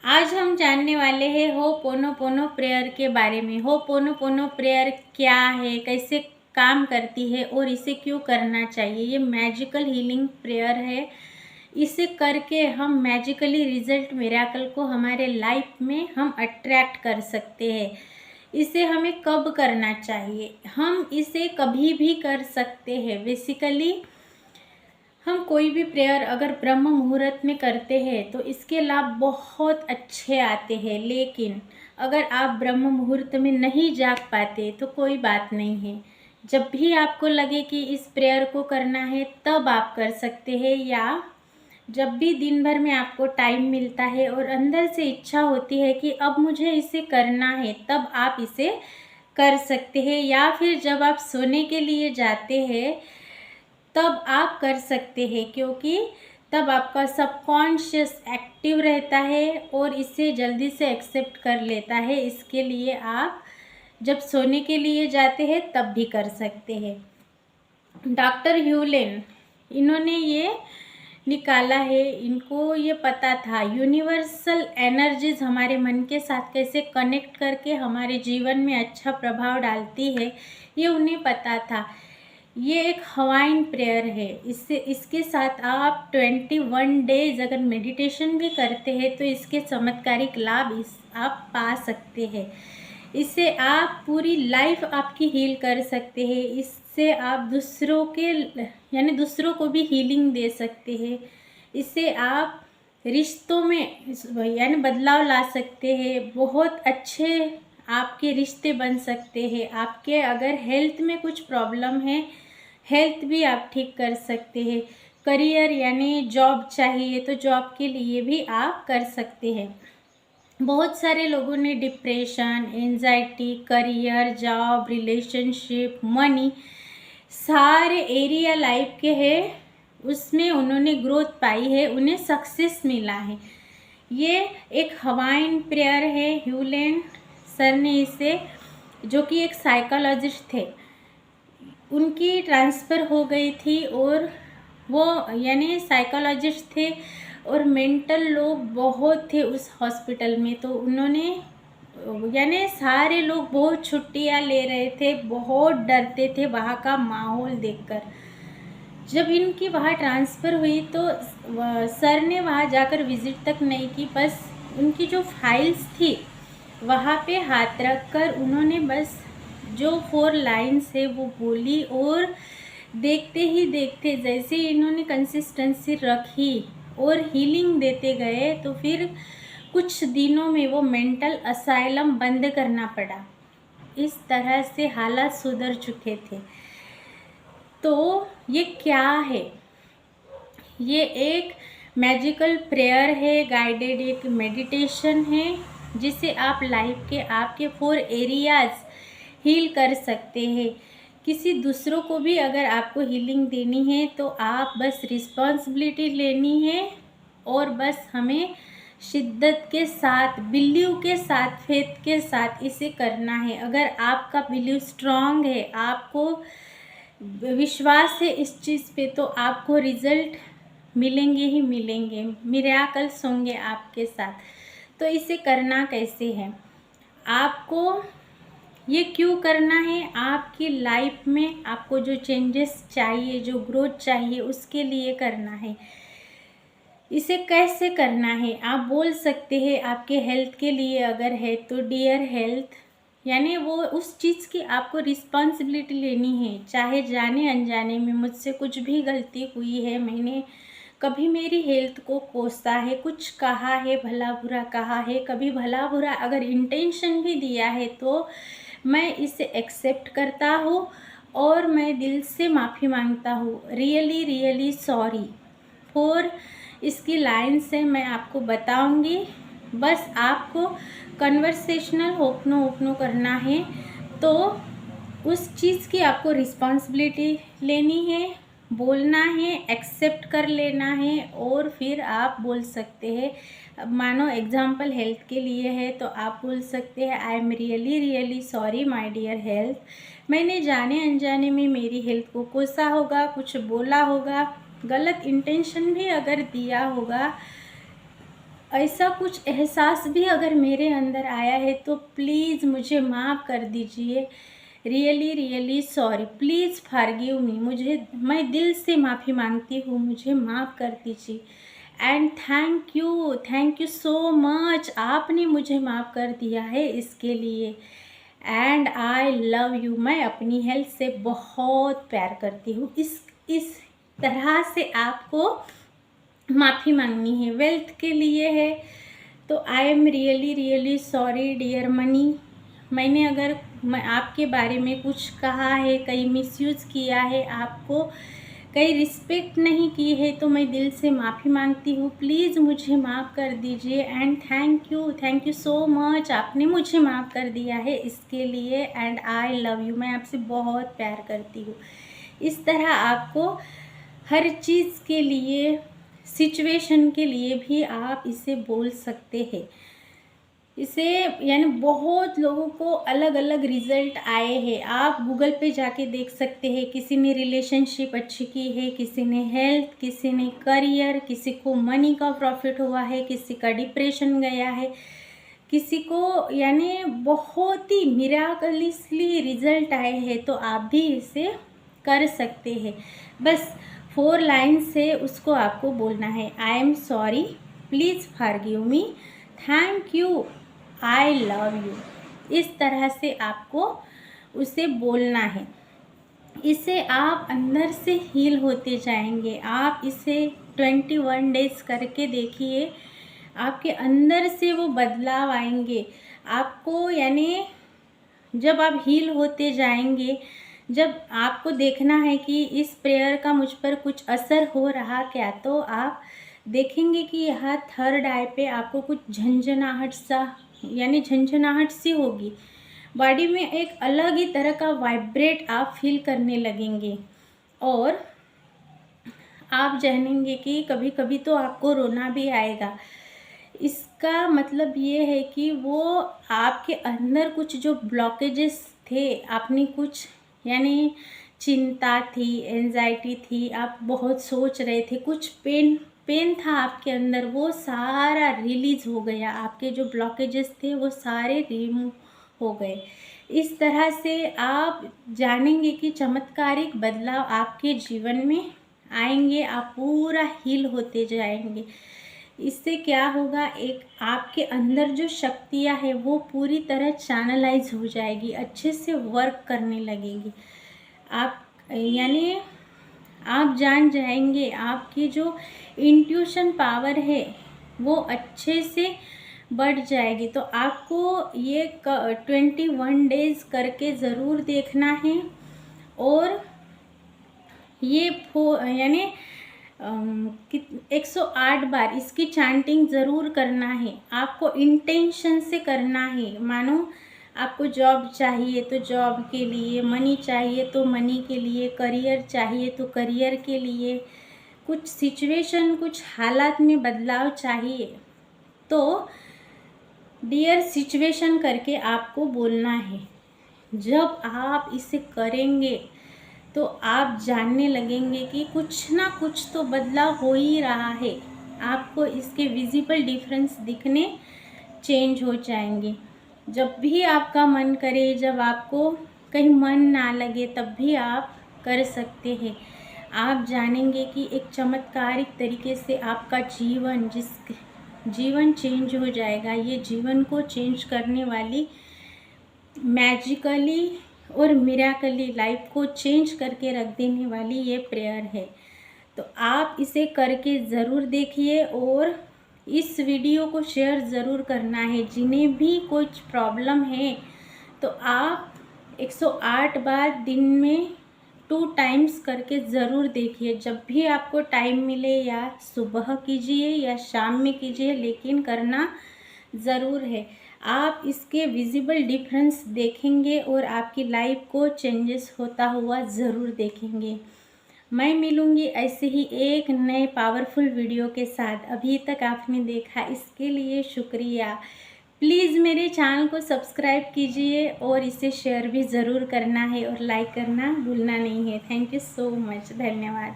आज हम जानने वाले हैं होपोनोपोनो प्रेयर के बारे में। होपोनोपोनो प्रेयर क्या है, कैसे काम करती है और इसे क्यों करना चाहिए। ये मैजिकल हीलिंग प्रेयर है। इसे करके हम मैजिकली रिजल्ट मिरेकल को हमारे लाइफ में हम अट्रैक्ट कर सकते हैं। इसे हमें कब करना चाहिए? हम इसे कभी भी कर सकते हैं। बेसिकली हम कोई भी प्रेयर अगर ब्रह्म मुहूर्त में करते हैं तो इसके लाभ बहुत अच्छे आते हैं। लेकिन अगर आप ब्रह्म मुहूर्त में नहीं जाग पाते तो कोई बात नहीं है। जब भी आपको लगे कि इस प्रेयर को करना है तब आप कर सकते हैं, या जब भी दिन भर में आपको टाइम मिलता है और अंदर से इच्छा होती है कि अब मुझे इसे करना है, तब आप इसे कर सकते हैं। या फिर जब आप सोने के लिए जाते हैं तब आप कर सकते हैं, क्योंकि तब आपका सबकॉन्शियस एक्टिव रहता है और इसे जल्दी से एक्सेप्ट कर लेता है। इसके लिए आप जब सोने के लिए जाते हैं तब भी कर सकते हैं। डॉक्टर ह्यूलेन, इन्होंने ये निकाला है, इनको ये पता था यूनिवर्सल एनर्जीज हमारे मन के साथ कैसे कनेक्ट करके हमारे जीवन में अच्छा प्रभाव डालती है, ये उन्हें पता था। ये एक हवाइन प्रेयर है। इसके साथ आप 21 डेज अगर मेडिटेशन भी करते हैं तो इसके चमत्कारिक लाभ आप पा सकते हैं। इससे आप पूरी लाइफ आपकी हील कर सकते हैं। इससे आप दूसरों को भी हीलिंग दे सकते हैं। इससे आप रिश्तों में बदलाव ला सकते हैं। बहुत अच्छे आपके रिश्ते बन सकते हैं। आपके अगर हेल्थ में कुछ प्रॉब्लम है, हेल्थ भी आप ठीक कर सकते हैं। करियर जॉब चाहिए तो जॉब के लिए भी आप कर सकते हैं। बहुत सारे लोगों ने depression, anxiety, career, job, relationship, money, सारे एरिया लाइफ के हैं, उसमें उन्होंने ग्रोथ पाई है, उन्हें सक्सेस मिला है। ये एक हवाइन प्रेयर है। ह्यूलेन सर ने इसे, जो कि एक साइकोलॉजिस्ट थे, उनकी ट्रांसफ़र हो गई थी और वो साइकोलॉजिस्ट थे और मेंटल लोग बहुत थे उस हॉस्पिटल में। तो उन्होंने सारे लोग बहुत छुट्टियां ले रहे थे, बहुत डरते थे वहाँ का माहौल देखकर। जब इनकी वहाँ ट्रांसफ़र हुई तो सर ने वहाँ जाकर विज़िट तक नहीं की, बस उनकी जो फाइल्स थी वहाँ पे हाथ रख कर उन्होंने बस जो 4 लाइन्स है वो बोली, और देखते ही देखते जैसे इन्होंने कंसिस्टेंसी रखी और हीलिंग देते गए तो फिर कुछ दिनों में वो मेंटल असाइलम बंद करना पड़ा। इस तरह से हालात सुधर चुके थे। तो ये क्या है? ये एक मैजिकल प्रेयर है, गाइडेड एक मेडिटेशन है, जिसे आप लाइफ के आपके 4 एरियाज़ हील कर सकते हैं। किसी दूसरों को भी अगर आपको हीलिंग देनी है तो आप बस रिस्पॉन्सिबिलिटी लेनी है और बस हमें शिद्दत के साथ, बिलीव के साथ, फेथ के साथ इसे करना है। अगर आपका बिलीव स्ट्रांग है, आपको विश्वास है इस चीज़ पे, तो आपको रिज़ल्ट मिलेंगे ही मिलेंगे, मिरेकल्स होंगे आपके साथ। तो इसे करना कैसे है? आपको ये क्यों करना है? आपकी लाइफ में आपको जो चेंजेस चाहिए, जो ग्रोथ चाहिए, उसके लिए करना है। इसे कैसे करना है? आप बोल सकते हैं आपके हेल्थ के लिए अगर है तो डियर हेल्थ, वो उस चीज़ की आपको रिस्पॉन्सिबिलिटी लेनी है। चाहे जाने अनजाने में मुझसे कुछ भी गलती हुई है, मैंने कभी मेरी हेल्थ को कोसा है, कुछ कहा है, भला बुरा कहा है, कभी भला बुरा अगर इंटेंशन भी दिया है तो मैं इसे एक्सेप्ट करता हूँ और मैं दिल से माफ़ी मांगता हूँ। Really really sorry for. इसकी लाइन से मैं आपको बताऊंगी। बस आपको कन्वर्सेशनल ओपनो करना है, तो उस चीज़ की आपको रिस्पॉन्सिबिलिटी लेनी है, बोलना है, एक्सेप्ट कर लेना है, और फिर आप बोल सकते हैं। अब मानो एग्जाम्पल हेल्थ के लिए है तो आप बोल सकते हैं, I am really really sorry my dear health. मैंने जाने अनजाने में मेरी हेल्थ को कोसा होगा, कुछ बोला होगा, गलत इंटेंशन भी अगर दिया होगा ऐसा कुछ एहसास भी अगर मेरे अंदर आया है तो प्लीज़ मुझे माफ़ कर दीजिए। Really really sorry, please forgive me. मैं दिल से माफ़ी मांगती हूँ, मुझे माफ़ कर दीजिए। And thank you so much, आपने मुझे माफ़ कर दिया है इसके लिए। And I love you. मैं अपनी हेल्थ से बहुत प्यार करती हूँ। इस तरह से आपको माफ़ी मांगनी है, वेल्थ के लिए है। तो I am really really sorry dear Mani. मैंने अगर आपके बारे में कुछ कहा है, कहीं मिसयूज़ किया है, आपको कहीं रिस्पेक्ट नहीं की है, तो मैं दिल से माफ़ी मांगती हूँ। प्लीज़ मुझे माफ़ कर दीजिए। And thank you so much, आपने मुझे माफ़ कर दिया है इसके लिए। And I love you. मैं आपसे बहुत प्यार करती हूँ। इस तरह आपको हर चीज़ के लिए, सिचुएशन के लिए भी आप इसे बोल सकते हैं। इसे यानी बहुत लोगों को अलग अलग रिज़ल्ट आए हैं। आप गूगल पे जाके देख सकते हैं। किसी ने रिलेशनशिप अच्छी की है, किसी ने हेल्थ, किसी ने करियर, किसी को मनी का प्रॉफिट हुआ है, किसी का डिप्रेशन गया है, किसी को यानी बहुत ही मिराकलिसली रिज़ल्ट आए हैं। तो आप भी इसे कर सकते हैं। बस 4 लाइन से उसको आपको बोलना है। I am sorry, please forgive me, thank you, I love you. इस तरह से आपको उसे बोलना है। इसे आप अंदर से हील होते जाएंगे। आप इसे 21 डेज़ करके देखिए, आपके अंदर से वो बदलाव आएंगे आपको। यानी जब आप हील होते जाएंगे, जब आपको देखना है कि इस प्रेयर का मुझ पर कुछ असर हो रहा क्या, तो आप देखेंगे कि यहाँ 3rd आई पे आपको कुछ झंझनाहट सा यानी झंझनाहट सी होगी। बॉडी में एक अलग ही तरह का वाइब्रेट आप फील करने लगेंगे। और आप जानेंगे कि कभी कभी तो आपको रोना भी आएगा। इसका मतलब ये है कि वो आपके अंदर कुछ जो ब्लॉकेजेस थे, आपने कुछ यानी चिंता थी, एंजाइटी थी, आप बहुत सोच रहे थे, कुछ पेन था आपके अंदर, वो सारा रिलीज़ हो गया। आपके जो ब्लॉकेजेस थे वो सारे रिमूव हो गए। इस तरह से आप जानेंगे कि चमत्कारिक बदलाव आपके जीवन में आएंगे। आप पूरा हील होते जाएंगे। इससे क्या होगा, एक आपके अंदर जो शक्तियाँ है वो पूरी तरह चैनलाइज हो जाएगी, अच्छे से वर्क करने लगेगी। आप यानी आप जान जाएंगे, आपकी जो इंट्यूशन पावर है वो अच्छे से बढ़ जाएगी। तो आपको ये 21 डेज़ करके ज़रूर देखना है। और ये यानी 108 बार इसकी चैंटिंग ज़रूर करना है। आपको इंटेंशन से करना है। मानो आपको जॉब चाहिए तो जॉब के लिए, मनी चाहिए तो मनी के लिए, करियर चाहिए तो करियर के लिए, कुछ सिचुएशन, कुछ हालात में बदलाव चाहिए तो डियर सिचुएशन करके आपको बोलना है। जब आप इसे करेंगे तो आप जानने लगेंगे कि कुछ ना कुछ तो बदलाव हो ही रहा है। आपको इसके विजिबल डिफरेंस दिखने चेंज हो जाएंगे। जब भी आपका मन करे, जब आपको कहीं मन ना लगे, तब भी आप कर सकते हैं। आप जानेंगे कि एक चमत्कारिक तरीके से आपका जीवन चेंज हो जाएगा। ये जीवन को चेंज करने वाली, मैजिकली और मिराकली लाइफ को चेंज करके रख देने वाली ये प्रेयर है। तो आप इसे करके ज़रूर देखिए और इस वीडियो को शेयर ज़रूर करना है। जिन्हें भी कुछ प्रॉब्लम है तो आप 108 बार दिन में 2 टाइम्स करके ज़रूर देखिए। जब भी आपको टाइम मिले, या सुबह कीजिए या शाम में कीजिए, लेकिन करना ज़रूर है। आप इसके विजिबल डिफरेंस देखेंगे और आपकी लाइफ को चेंजेस होता हुआ ज़रूर देखेंगे। मैं मिलूँगी ऐसे ही एक नए पावरफुल वीडियो के साथ। अभी तक आपने देखा इसके लिए शुक्रिया। प्लीज़ मेरे चैनल को सब्सक्राइब कीजिए और इसे शेयर भी ज़रूर करना है और लाइक करना भूलना नहीं है। Thank you so much. धन्यवाद।